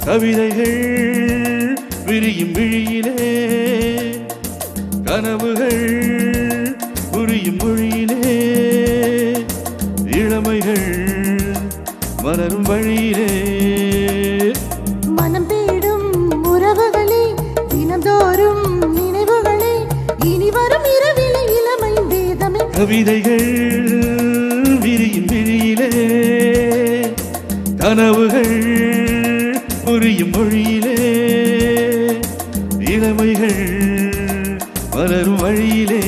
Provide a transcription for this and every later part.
கவிதைகள் விரியும் விழியிலே, கனவுகள் புரியும் மொழியிலே, இளமைகள் மலரும் வழியிலே. மனம் தேடும் உறவுகளே, தினந்தோறும் நினைவுகளே, இனி வரும் இரவிலே இளமை வேதமே. கவிதைகள் விரியும் விழியிலே, கனவுகள் புரியும் மொழியிலே, இளமைகள் மலரும் வழியிலே.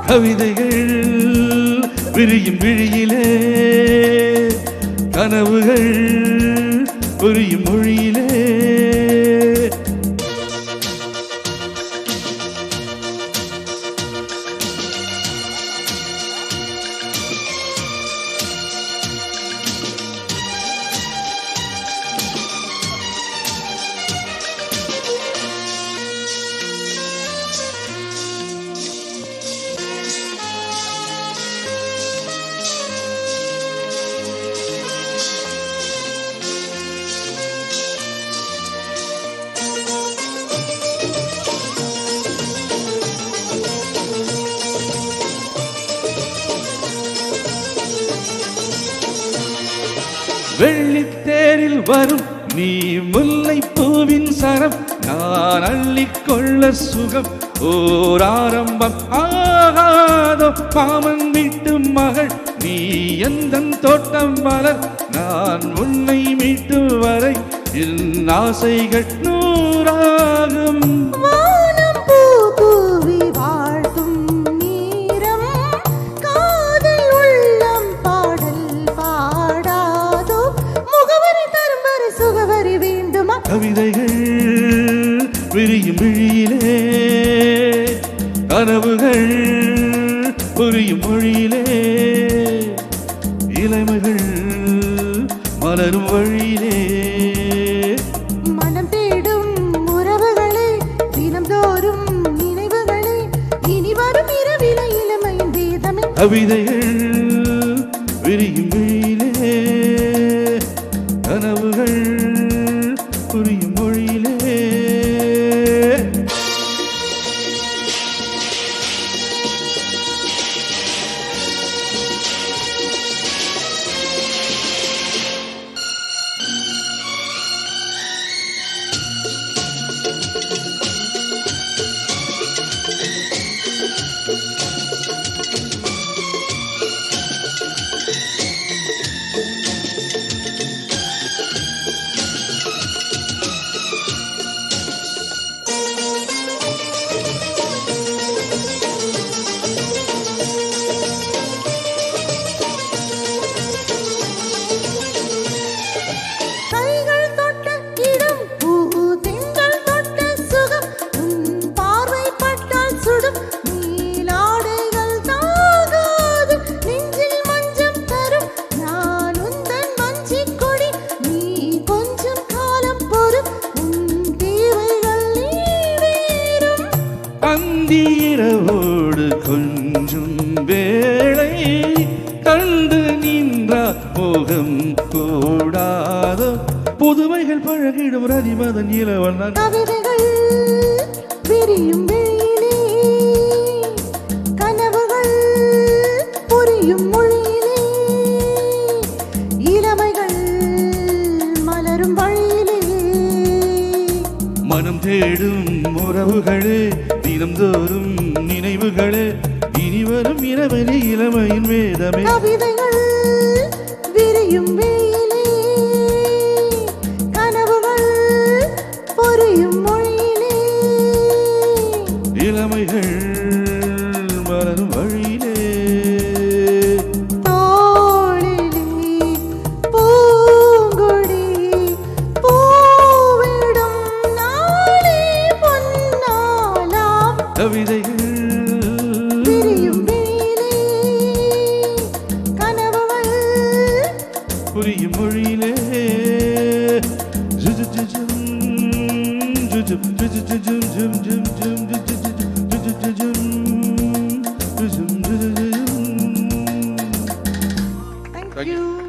கவிதைகள் விரியும் விழியிலே, கனவுகள் புரியும் மொழியிலே. வெள்ளித்தேரில் வரும் நீ முல்லை பூவின் சரம், நான் அள்ளிக்கொள்ள சுகம் ஓர் ஆரம்பம் ஆகாதோ. மாமன் வீட்டு மகள் நீ எந்தன் தோட்டம் மலர், நான் உன்னை மீட்டு வரை என் ஆசைகள் நூறாகும். கவிதைகள் விரியும் விழியிலே, கனவுகள் புரியும் மொழியிலே, இளமைகள் மலரும் வழியிலே. மனம் தேடும் உறவுகளே, தினந்தோறும் நினைவுகளே, இனி வரும் இரவிலே இளமையின் வேதமே. கவிதைகள் விரியும் விழியிலே, கனவுகள் புரியும் மொழியிலே. இரவோடு கொஞ்சம் வேளை கண்டு நின்றார் மோகம் கூடாதோ. புதுமைகள் பழகிடும் ரதிமதன் இளவன் கவிதைகள் விரியும் வெளியிலே, கனவுகள் புரியும் மொழியிலே, இளமைகள் மலரும் வழியிலே. மனம் தேடும் உறவுகளே, தினந்தோறும் நினைவுகளே, இனி வரும் இரவனே இளமையின் வேதமே. கவிதைகள் விரியும் வெளியிலே, கனவுகள் புரியும் மொழியிலே, இளமைகள் மலரும் வழியிலே. கவிதைகள் விரியும் வெளியிலே, புரியும் மொழியிலே ஜுஜுஜுஜும், ஜுஜும், ஜுஜுஜுஜும், ஜும், ஜும், ஜும், ஜுஜுஜுஜும், ஜுஜும், ஜுஜுஜுஜும். Thank you.